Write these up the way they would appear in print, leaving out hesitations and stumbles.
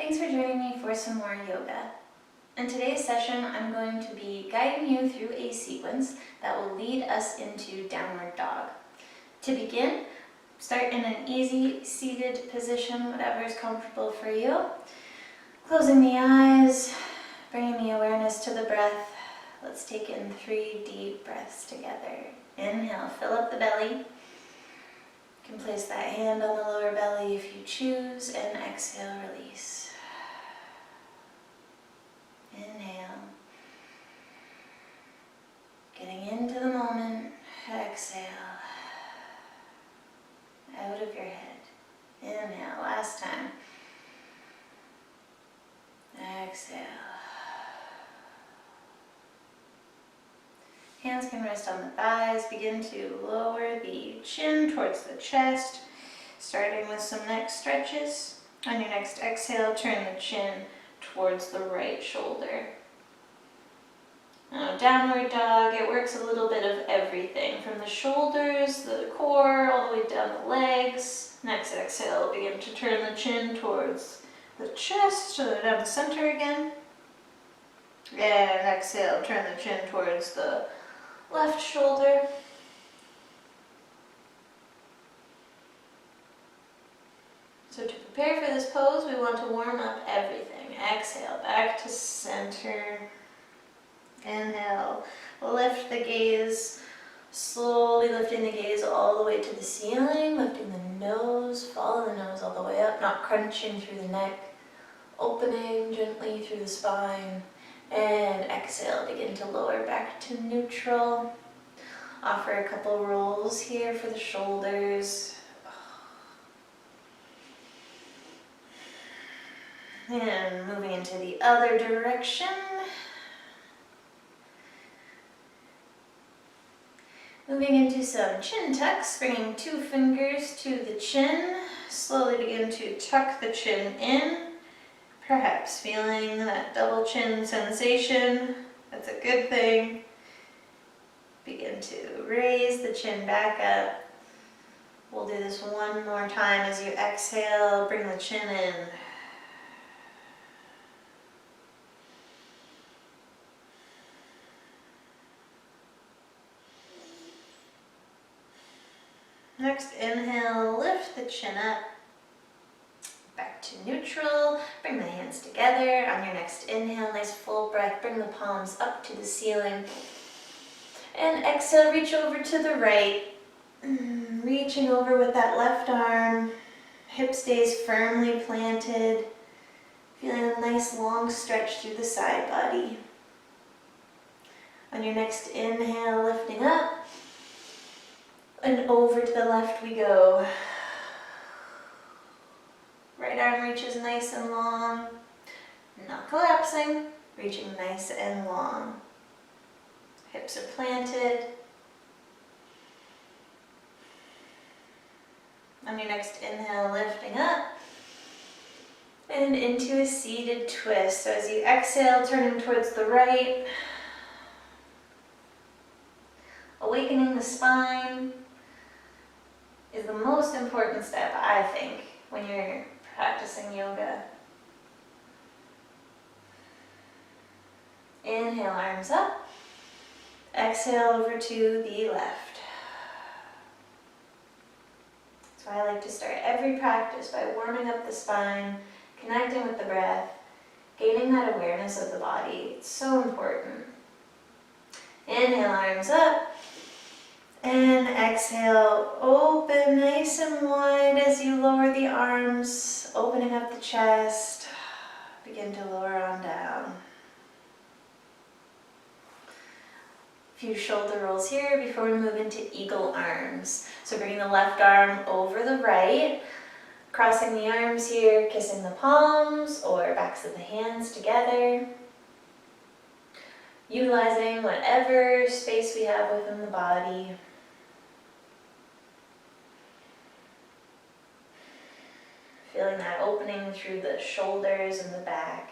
Thanks for joining me for some more yoga. In today's session, I'm going to be guiding you through a sequence that will lead us into downward dog. To begin, start in an easy seated position, whatever is comfortable for you. Closing the eyes, bringing the awareness to the breath. Let's take in 3 deep breaths together. Inhale, fill up the belly. You can place that hand on the lower belly if you choose, and exhale, release. Inhale. Getting into the moment. Exhale. Out of your head. Inhale. Last time. Exhale. Hands can rest on the thighs. Begin to lower the chin towards the chest. Starting with some neck stretches. On your next exhale, turn the chin towards the right shoulder. Now, downward dog, it works a little bit of everything, from the shoulders, the core, all the way down the legs. Next exhale, begin to turn the chin towards the chest, down the center again. And exhale, turn the chin towards the left shoulder. So to prepare for this pose, we want to warm up everything. Exhale, back to center. Inhale, lift the gaze, slowly lifting the gaze all the way to the ceiling, lifting the nose, follow the nose all the way up, not crunching through the neck, opening gently through the spine, and exhale, begin to lower back to neutral. Offer a couple rolls here for the shoulders. And moving into the other direction. Moving into some chin tucks, bringing 2 fingers to the chin. Slowly begin to tuck the chin in, perhaps feeling that double chin sensation. That's a good thing. Begin to raise the chin back up. We'll do this one more time. As you exhale, bring the chin in. Next inhale, lift the chin up, back to neutral, bring the hands together. On your next inhale, nice full breath, bring the palms up to the ceiling. And exhale, reach over to the right, reaching over with that left arm, hip stays firmly planted, feeling a nice long stretch through the side body. On your next inhale, lifting up, and over to the left we go. Right arm reaches nice and long, not collapsing, reaching nice and long. Hips are planted. On your next inhale, lifting up, and into a seated twist. So as you exhale, turning towards the right, awakening the spine is the most important step, I think, when you're practicing yoga. Inhale, arms up. Exhale over to the left. So I like to start every practice by warming up the spine, connecting with the breath, gaining that awareness of the body. It's so important. Inhale, arms up. And exhale, open nice and wide as you lower the arms, opening up the chest. Begin to lower on down. A few shoulder rolls here before we move into eagle arms. So bringing the left arm over the right, crossing the arms here, kissing the palms or backs of the hands together. Utilizing whatever space we have within the body. Feeling that opening through the shoulders and the back.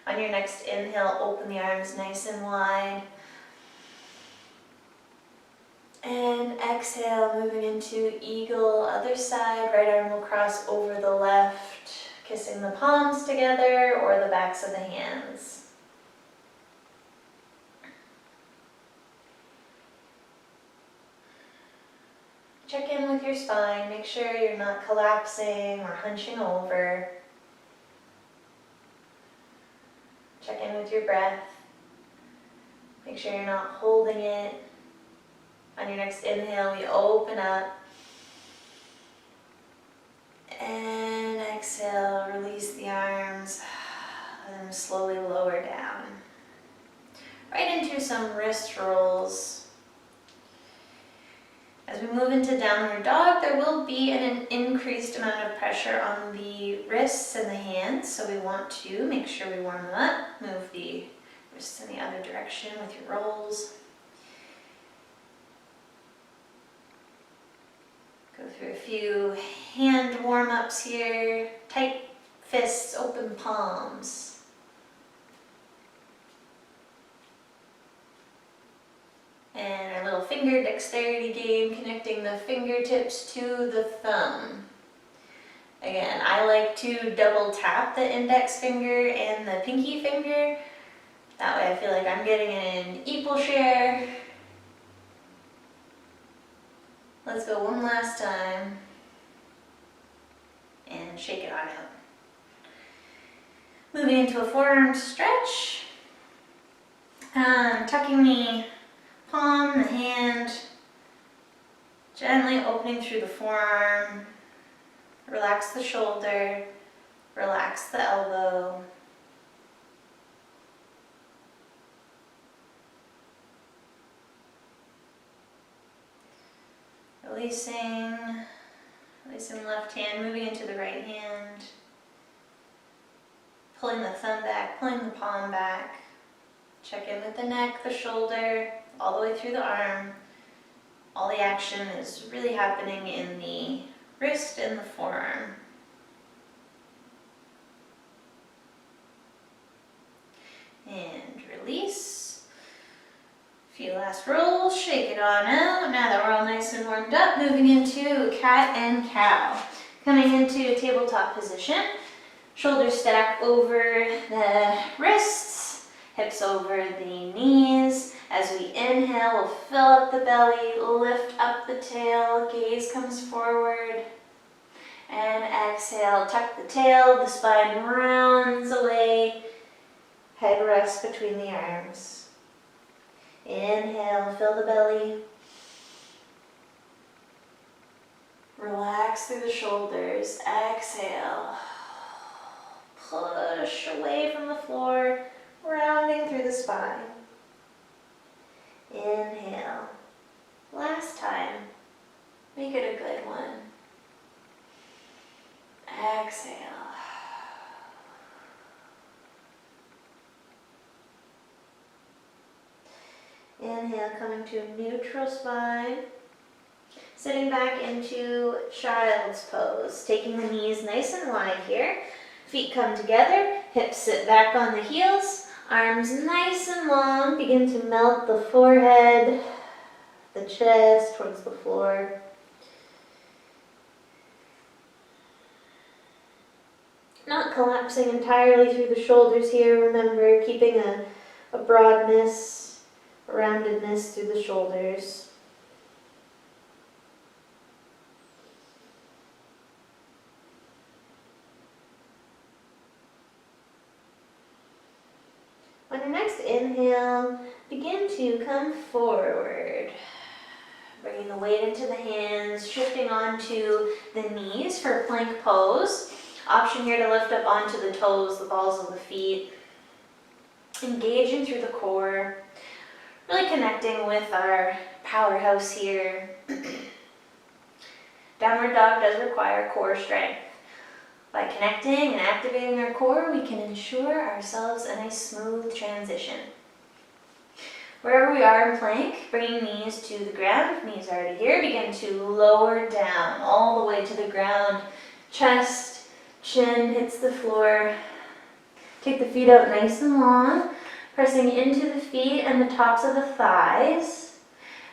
On your next inhale, open the arms nice and wide. And exhale, moving into eagle, other side. Right arm will cross over the left, kissing pressing the palms together or the backs of the hands. Check in with your spine, make sure you're not collapsing or hunching over. Check in with your breath. Make sure you're not holding it. On your next inhale, we open up. And exhale, release the arms, and then slowly lower down. Right into some wrist rolls. As we move into downward dog, there will be an increased amount of pressure on the wrists and the hands, so we want to make sure we warm them up. Move the wrists in the other direction with your rolls. Go through a few hand warm-ups here. Tight fists, open palms. And our little finger dexterity game, connecting the fingertips to the thumb. Again, I like to double tap the index finger and the pinky finger. That way I feel like I'm getting an equal share. Let's go one last time. And shake it on out. Moving into a forearm stretch. Tucking the palm, the hand, gently opening through the forearm. Relax the shoulder, relax the elbow. Releasing left hand, moving into the right hand. Pulling the thumb back, pulling the palm back. Check in with the neck, the shoulder, all the way through the arm. All the action is really happening in the wrist and the forearm. And release. A few last rolls, shake it on out. Now that we're all nice and warmed up, moving into cat and cow. Coming into tabletop position. Shoulders stack over the wrists, hips over the knees. As we inhale, we'll fill up the belly, lift up the tail, gaze comes forward. And exhale, tuck the tail, the spine rounds away, head rests between the arms. Inhale, fill the belly. Relax through the shoulders. Exhale. Push away from the floor, rounding through the spine. Inhale. Last time. Make it a good one. Exhale. Inhale, coming to neutral spine. Sitting back into child's pose. Taking the knees nice and wide here. Feet come together, hips sit back on the heels, arms nice and long, begin to melt the forehead, the chest towards the floor. Not collapsing entirely through the shoulders here, remember, keeping a broadness, a roundedness through the shoulders. On your next inhale, begin to come forward. Bringing the weight into the hands, shifting onto the knees for plank pose. Option here to lift up onto the toes, the balls of the feet. Engaging through the core. Really connecting with our powerhouse here. Downward dog does require core strength. By connecting and activating our core, we can ensure ourselves a nice smooth transition. Wherever we are in plank, bringing knees to the ground, knees already here, begin to lower down all the way to the ground. Chest, chin hits the floor. Take the feet out nice and long, pressing into the feet and the tops of the thighs.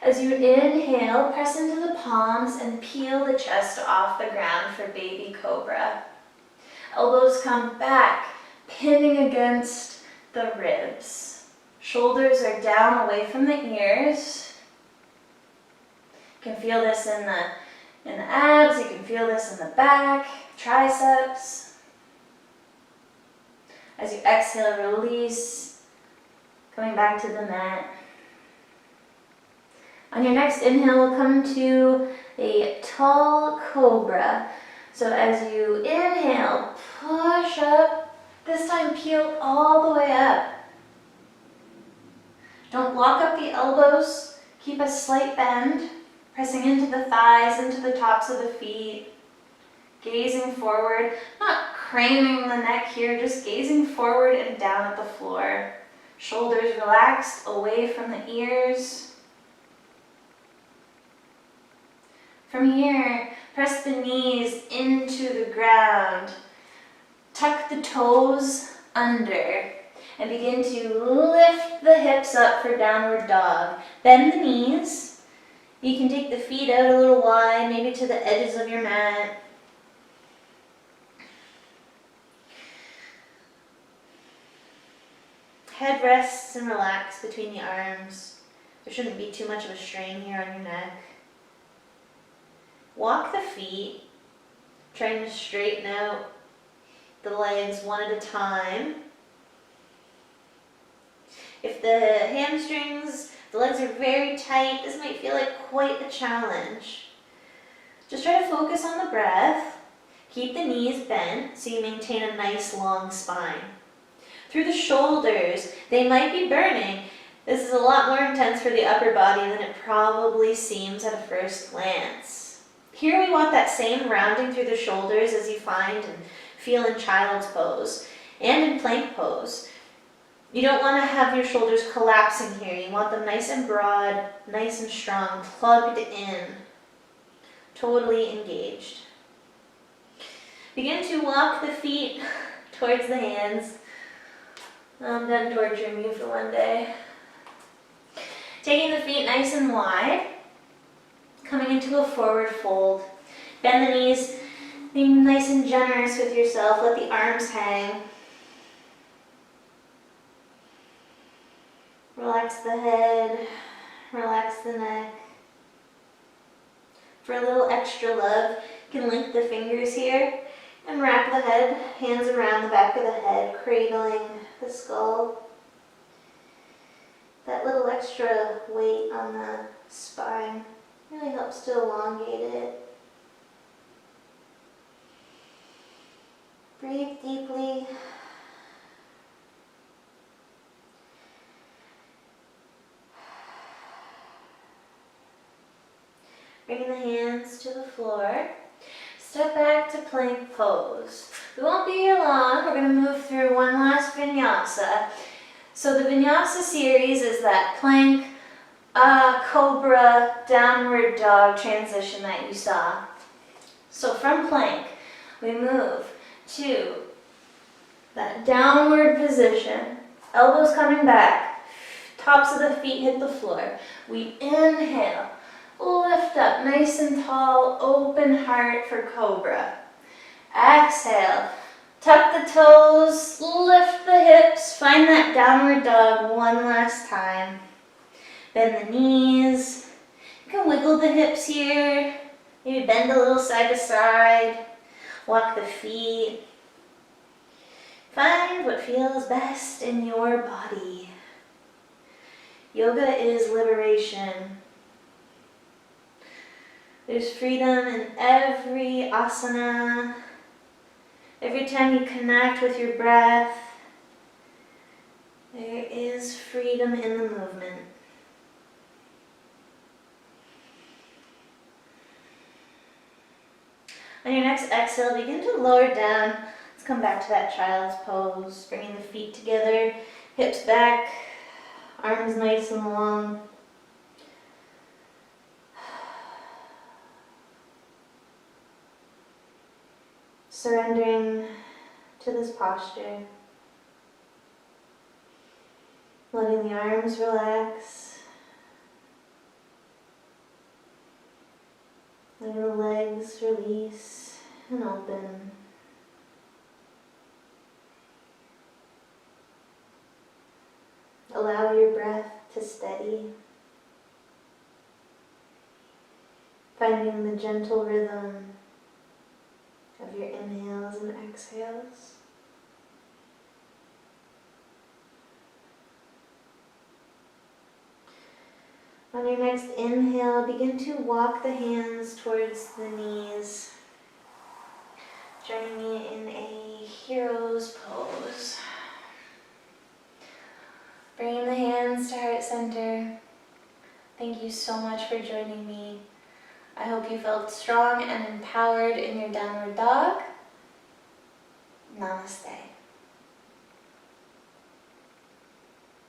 As you inhale, press into the palms and peel the chest off the ground for baby cobra. Elbows come back, pinning against the ribs. Shoulders are down away from the ears. You can feel this in the abs, you can feel this in the back, triceps. As you exhale, release, coming back to the mat. On your next inhale, we'll come to a tall cobra. So as you inhale, push up, this time peel all the way up. Don't lock up the elbows, keep a slight bend, pressing into the thighs, into the tops of the feet, gazing forward, not craning the neck here, just gazing forward and down at the floor. Shoulders relaxed away from the ears. From here, press the knees into the ground. Tuck the toes under and begin to lift the hips up for downward dog. Bend the knees. You can take the feet out a little wide, maybe to the edges of your mat. Head rests and relax between the arms. There shouldn't be too much of a strain here on your neck. Walk the feet, trying to straighten out the legs one at a time. If the hamstrings, the legs are very tight, this might feel like quite a challenge. Just try to focus on the breath. Keep the knees bent so you maintain a nice long spine. Through the shoulders, they might be burning. This is a lot more intense for the upper body than it probably seems at a first glance. Here we want that same rounding through the shoulders as you find and feel in child's pose and in plank pose. You don't want to have your shoulders collapsing here. You want them nice and broad, nice and strong, plugged in, totally engaged. Begin to walk the feet towards the hands. I'm done torturing you for one day. Taking the feet nice and wide. Coming into a forward fold. Bend the knees, be nice and generous with yourself. Let the arms hang. Relax the head, relax the neck. For a little extra love, you can link the fingers here and wrap the head, hands around the back of the head, cradling the skull. That little extra weight on the spine really helps to elongate it. Breathe deeply. Bringing the hands to the floor. Step back to plank pose. We won't be here long. We're going to move through one last vinyasa. So the vinyasa series is that plank, cobra, downward dog transition that you saw. So from plank, we move to that downward position, elbows coming back, tops of the feet hit the floor. We inhale, lift up nice and tall, open heart for cobra. Exhale, tuck the toes, lift the hips, find that downward dog one last time. Bend the knees. You can wiggle the hips here. Maybe bend a little side to side. Walk the feet. Find what feels best in your body. Yoga is liberation. There's freedom in every asana. Every time you connect with your breath, there is freedom in the movement. On your next exhale, begin to lower down. Let's come back to that child's pose, bringing the feet together, hips back, arms nice and long. Surrendering to this posture. Letting the arms relax. Letting the legs release and open. Allow your breath to steady, finding the gentle rhythm of your inhales and exhales. On your next inhale, begin to walk the hands towards the knees. Joining me in a hero's pose. Bringing the hands to heart center. Thank you so much for joining me. I hope you felt strong and empowered in your downward dog. Namaste.